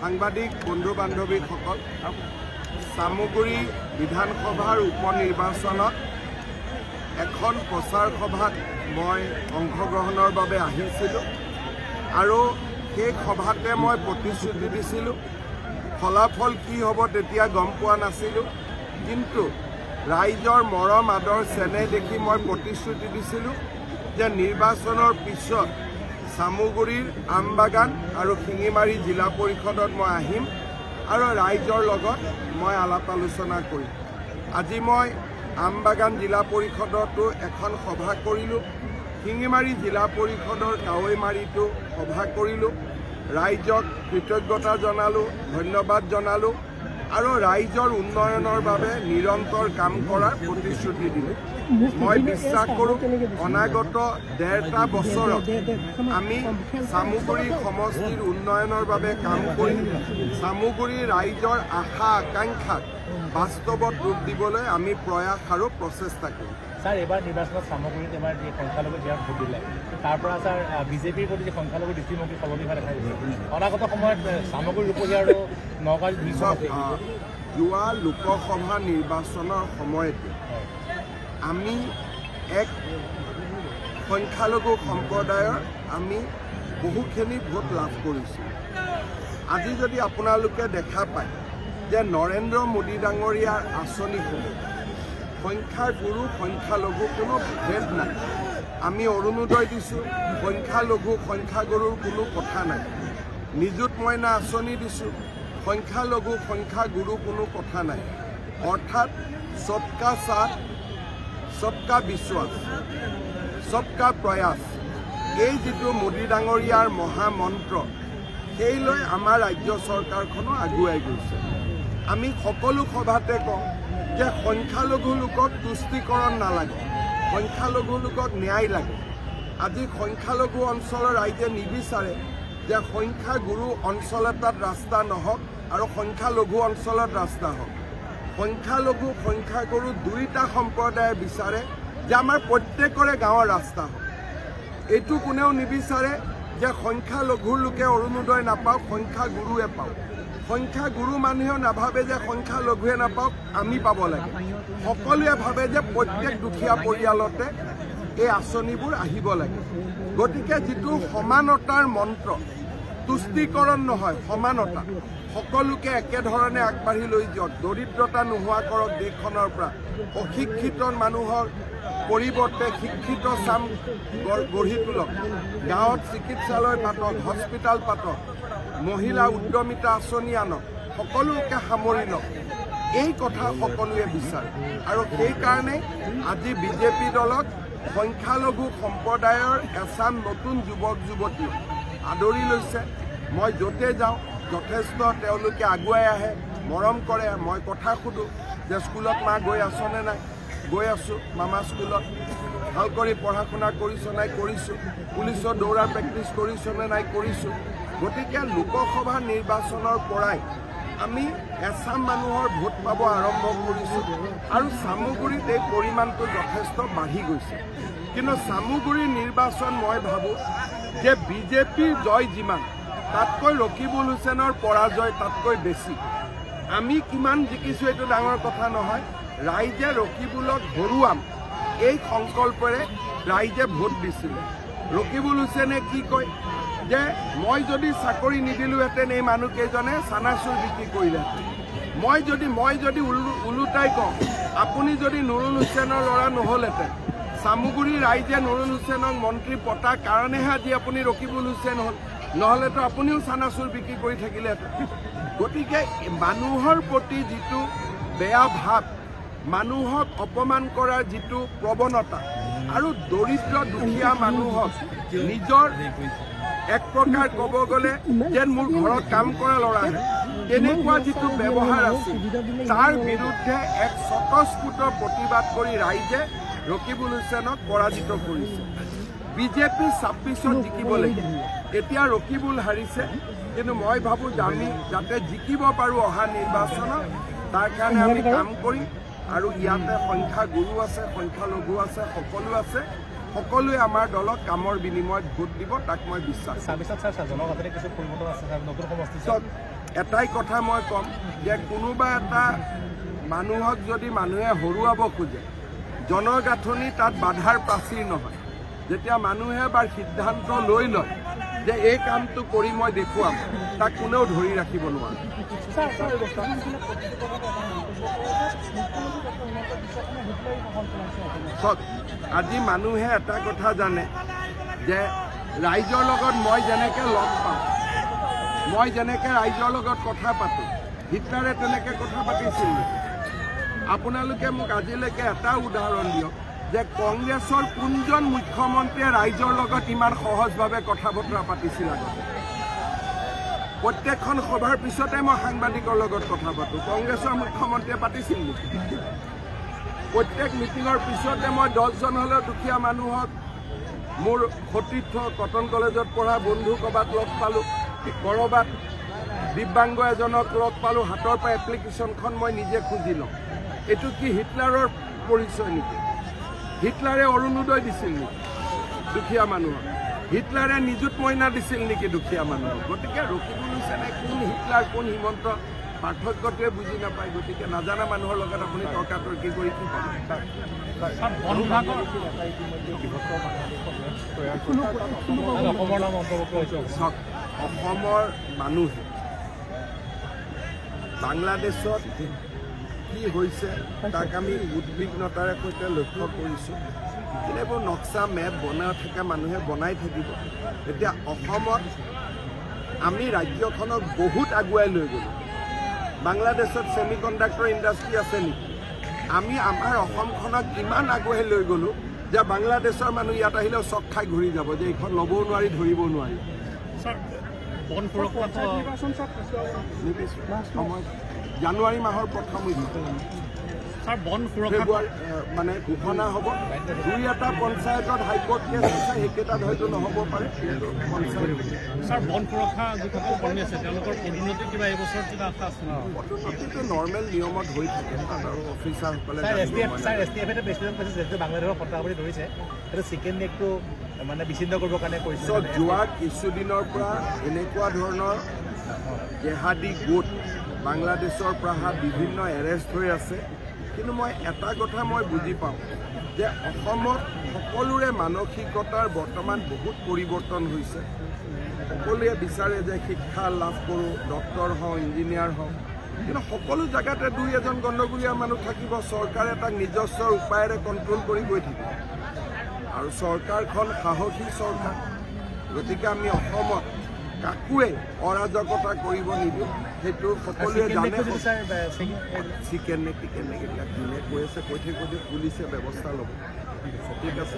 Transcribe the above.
সাংবাদিক বন্ধু বান্ধৱীসকল, চামগুৰি বিধানসভাৰ উপনিৰ্বাচনত এখন প্ৰচাৰ সভাত মই অংশগ্ৰহণৰ বাবে আহিছিলোঁ আৰু সেই সভাতে মই প্ৰতিশ্ৰুতি দিছিলোঁ। ফলাফল কি হ'ব তেতিয়া গম পোৱা নাছিলোঁ, কিন্তু ৰাইজৰ মৰম আদৰ চেনেহ দেখি মই প্ৰতিশ্ৰুতি দিছিলোঁ যে নিৰ্বাচনৰ পিছত চামগুৰিৰ আমবাগান আৰু শিঙিমাৰী জিলা পৰিষদত মই আহিম আৰু ৰাইজৰ লগত মই আলাপ আলোচনা কৰিম। আজি মই আমবাগান জিলা পৰিষদতো এখন সভা কৰিলোঁ, শিঙিমাৰী জিলা পৰিষদৰ কাৱৈমাৰীতো সভা কৰিলোঁ। ৰাইজক কৃতজ্ঞতা জনালোঁ, ধন্যবাদ জনালোঁ আৰু ৰাইজৰ উন্নয়নৰ বাবে নিৰন্তৰ কাম কৰাৰ প্ৰতিশ্ৰুতি দিলোঁ। মই বিশ্বাস কৰোঁ অনাগত 1.5 বছৰত আমি চামগুৰি সমষ্টিৰ উন্নয়নৰ বাবে কাম কৰিম। চামগুৰি ৰাইজৰ আশা আকাংক্ষাক বাস্তৱত ৰূপ দিবলৈ আমি প্ৰয়াস আৰু প্ৰচেষ্টা কৰিম। স্যাৰ, এবাৰ নিৰ্বাচনত চামগুৰিত এবাৰ যে সংখ্যালঘু যাক ভোট দিলে তাৰ পৰা স্যাৰ বিজেপিৰ প্ৰতি যে সংখ্যালঘু দৃষ্টিভংগী সলনি হোৱা দেখা গৈছে। অনাগত সময়ত চামগুৰি ৰূপহী আৰু নগাঁও যোৱা লোকসভা নিৰ্বাচনৰ সময়তে আমি এক সংখ্যালঘু সম্প্ৰদায়ৰ আমি বহুখিনি ভোট লাভ কৰিছোঁ। আজি যদি আপোনালোকে দেখা পায় যে নৰেন্দ্ৰ মোদী ডাঙৰীয়াৰ আঁচনিসমূহ সংখ্যাগুৰু সংখ্যালঘু কোনো ভেদ নাই। আমি অৰুণোদয় দিছোঁ, সংখ্যালঘু সংখ্যাগুৰুৰ কোনো কথা নাই। নিযুত মইনা আঁচনি দিছোঁ, সংখ্যালঘু সংখ্যাগুৰু কোনো কথা নাই। অৰ্থাৎ সবকা সাথ সবকা বিশ্বাস সবকা প্ৰয়াস, এই যিটো মোদী ডাঙৰীয়াৰ মহামন্ত্ৰ, সেই লৈ আমাৰ ৰাজ্য চৰকাৰখনো আগুৱাই গৈছে। আমি সকলো সভাতে কওঁ যে সংখ্যালঘু লোকক তুষ্টিকৰণ নালাগে, সংখ্যালঘু লোকক ন্যায় লাগে। আজি সংখ্যালঘু অঞ্চলৰ ৰাইজে নিবিচাৰে যে সংখ্যাগুৰু অঞ্চল এটাত ৰাস্তা নহওক আৰু সংখ্যালঘু অঞ্চলত ৰাস্তা হওক। সংখ্যালঘু সংখ্যাগুৰু দুয়োটা সম্প্ৰদায়ে বিচাৰে যে আমাৰ প্ৰত্যেকৰে গাঁৱৰ ৰাস্তা হওক। এইটো কোনেও নিবিচাৰে যে সংখ্যালঘুৰ লোকে অৰুণোদয় নাপাওক, সংখ্যাগুৰুৱে পাওক। সংখ্যাগুৰু মানুহেও নাভাবে যে সংখ্যালঘুৱে নাপাওক, আমি পাব লাগে। সকলোৱে ভাবে যে প্ৰত্যেক দুখীয়া পৰিয়ালতে এই আঁচনিবোৰ আহিব লাগে। গতিকে যিটো সমানতাৰ মন্ত্ৰ, তুষ্টিকৰণ নহয়, সমানতা, সকলোকে একেধৰণে আগবাঢ়ি লৈ যাওক, দৰিদ্ৰতা নোহোৱা কৰক দেশখনৰ পৰা, অশিক্ষিত মানুহৰ পৰিৱৰ্তে শিক্ষিত চাম গঢ়ি তোলক, গাঁৱত চিকিৎসালয় পাতক, হস্পিটেল পাতক, মহিলা উদ্যমিতা আঁচনি আনক, সকলোকে সামৰি লওক। এই কথা সকলোৱে বিচাৰে আৰু সেইকাৰণে আজি বিজেপি দলক সংখ্যালঘু সম্প্ৰদায়ৰ এচাম নতুন যুৱক যুৱতী আদৰি লৈছে। মই য'তে যাওঁ যথেষ্ট তেওঁলোকে আগুৱাই আহে, মৰম কৰে। মই কথা সোধোঁ যে স্কুলত মা গৈ আছনে নাই? গৈ আছোঁ মামা স্কুলত। ভাল কৰি পঢ়া শুনা কৰিছ নাই? কৰিছোঁ। পুলিচৰ দৌৰাৰ প্ৰেক্টিচ কৰিছনে নাই? কৰিছোঁ। গতিকে লোকসভা নিৰ্বাচনৰ পৰাই আমি এচাম মানুহৰ ভোট পাব আৰম্ভ কৰিছোঁ আৰু চামগুৰিত এই পৰিমাণটো যথেষ্ট বাঢ়ি গৈছে। কিন্তু চামগুৰিৰ নিৰ্বাচন মই ভাবোঁ যে বিজেপিৰ জয় যিমান, তাতকৈ ৰকিবুল হুছেইনৰ পৰাজয় তাতকৈ বেছি। আমি কিমান জিকিছোঁ এইটো ডাঙৰ কথা নহয়, ৰাইজে ৰকিবুলক হৰুৱাম এই সংকল্পৰে ৰাইজে ভোট দিছিলে। ৰকিবুল হুছেইনে কি কয় যে মই যদি চাকৰি নিদিলোহেঁতেন এই মানুহকেইজনে চানাচুৰ বিক্ৰী কৰিলেহেঁতেন। মই যদি ওলোটাই কওঁ, আপুনি যদি নুৰুল হুছেইনৰ ল'ৰা নহ'লহেঁতেন, চামগুৰি ৰাইজে নুৰুল হুছেইনক মন্ত্ৰী পতাৰ কাৰণেহে আজি আপুনি ৰকিবুল হুছেইন হ'ল, নহ'লেতো আপুনিও চানাচুৰ বিক্ৰী কৰি থাকিলেহেঁতেন। গতিকে মানুহৰ প্ৰতি যিটো বেয়া ভাৱ, মানুহক অপমান কৰাৰ যিটো প্ৰৱণতা আৰু দৰিদ্ৰ দুখীয়া মানুহক নিজৰ এক প্ৰকাৰ ক'ব গ'লে যেন মোৰ ঘৰত কাম কৰা ল'ৰাহে, তেনেকুৱা যিটো ব্যৱহাৰ আছিল, তাৰ বিৰুদ্ধে এক স্বতঃস্ফূৰ্ত প্ৰতিবাদ কৰি ৰাইজে ৰকিবুল হুছেইনক পৰাজিত কৰিছে। বিজেপি 26ত জিকিব লাগিব। এতিয়া ৰকিবুল হাৰিছে, কিন্তু মই ভাবোঁ যে আমি যাতে জিকিব পাৰোঁ অহা নিৰ্বাচনত, তাৰ কাৰণে আমি কাম কৰিম। আৰু ইয়াতে সংখ্যাগুৰু আছে, সংখ্যালঘু আছে, সকলো আছে। সকলোৱে আমাৰ দলক কামৰ বিনিময়ত ভোট দিব, তাক মই বিশ্বাস। এটাই কথা মই ক'ম যে কোনোবা এটা মানুহক যদি মানুহে হৰুৱাব খোজে জনগাঁথনি তাত বাধাৰ প্ৰাচীৰ নহয় যেতিয়া মানুহে এবাৰ সিদ্ধান্ত লৈ লয় যে এই কামটো কৰি মই দেখুৱাম তাক কোনেও ধৰি ৰাখিব নোৱাৰে আজি মানুহে এটা কথা জানে যে ৰাইজৰ লগত মই যেনেকৈ লগ পাওঁ মই যেনেকৈ ৰাইজৰ লগত কথা পাতোঁ হিটলাৰে তেনেকৈ কথা পাতিছিল আপোনালোকে মোক আজিলৈকে এটা উদাহৰণ দিয়ক যে কংগ্ৰেছৰ কোনজন মুখ্যমন্ত্ৰীয়ে ৰাইজৰ লগত ইমান সহজভাৱে কথা বতৰা পাতিছিল আগতে প্ৰত্যেকখন সভাৰ পিছতে মই সাংবাদিকৰ লগত কথা পাতোঁ কংগ্ৰেছৰ মুখ্যমন্ত্ৰীয়ে পাতিছিল নেকি প্ৰত্যেক মিটিঙৰ পিছতে মই 10জন হ'লেও দুখীয়া মানুহক মোৰ সতীৰ্থ কটন কলেজত পঢ়া বন্ধু ক'ৰবাত লগ পালোঁ ক'ৰবাত দিব্যাংগ এজনক লগ পালোঁ হাতৰ পৰা এপ্লিকেশ্যনখন মই নিজে খুজি লওঁ এইটো কি হিটলাৰৰ পৰিচয় নেকি হিটলাৰে অৰুণোদয় দিছিল নেকি দুখীয়া মানুহক হিটলাৰে নিযুত মইনা দিছিল নেকি দুখীয়া মানুহক গতিকে ৰকিবুল হুছেইনে কোন হিটলাৰ কোন হিমন্ত পাৰ্থক্যটোৱে বুজি নাপায় গতিকে নাজানা মানুহৰ লগত আপুনি তৰ্কাতৰ্কি কৰি কি পাব অসমৰ মানুহে বাংলাদেশত কি হৈছে তাক আমি উদ্বিগ্নতাৰে সৈতে লক্ষ্য কৰিছোঁ এইবোৰ নক্সা মেপ বনাই থকা মানুহে বনাই থাকিব এতিয়া অসমত আমি ৰাজ্যখনক বহুত আগুৱাই লৈ গ'লোঁ বাংলাদেশত ছেমি কণ্ডাক্টৰ ইণ্ডাষ্ট্ৰী আছে নেকি আমি আমাৰ অসমখনক ইমান আগুৱাই লৈ গ'লোঁ যে বাংলাদেশৰ মানুহ ইয়াত আহিলেও চক খাই ঘূৰি যাব যে এইখন ল'বও নোৱাৰি ধৰিবও নোৱাৰি জানুৱাৰী মাহৰ প্ৰথম ফেব্ৰুৱাৰী মানে ঘোষণা হ'ব 2-এটা পঞ্চায়তত হাইকোৰ্ট কেছ আছে সেইকেইটাত হয়তো নহ'ব পাৰে পদোন্নতিটো নৰ্মেল নিয়মত হৈ থাকে আৰু অফিচাৰসকলে যোৱা কিছুদিনৰ পৰা এনেকুৱা ধৰণৰ জেহাদী গোট বাংলাদেশৰ পৰা বিভিন্ন এৰেষ্ট হৈ আছে কিন্তু মই এটা কথা মই বুজি পাওঁ যে অসমত সকলোৰে মানসিকতাৰ বৰ্তমান বহুত পৰিৱৰ্তন হৈছে সকলোৱে বিচাৰে যে শিক্ষা লাভ কৰোঁ ডক্টৰ হওঁ ইঞ্জিনিয়াৰ হওঁ কিন্তু সকলো জেগাতে 2-এজন গণ্ডগোলীয়া মানুহ থাকিব চৰকাৰে তাক নিজস্ব উপায়েৰে কণ্ট্ৰল কৰি গৈ থাকিব আৰু চৰকাৰখন সাহসী চৰকাৰ গতিকে আমি অসমত কাকোৱে অৰাজকতা কৰিব নিদিওঁ সেইটো সকলোৱে জানে চিকেন নে টিকেন নে এইবিলাক যোনে কৈ আছে কৈ থাকিব পুলিচে ব্যৱস্থা ল'ব ঠিক আছে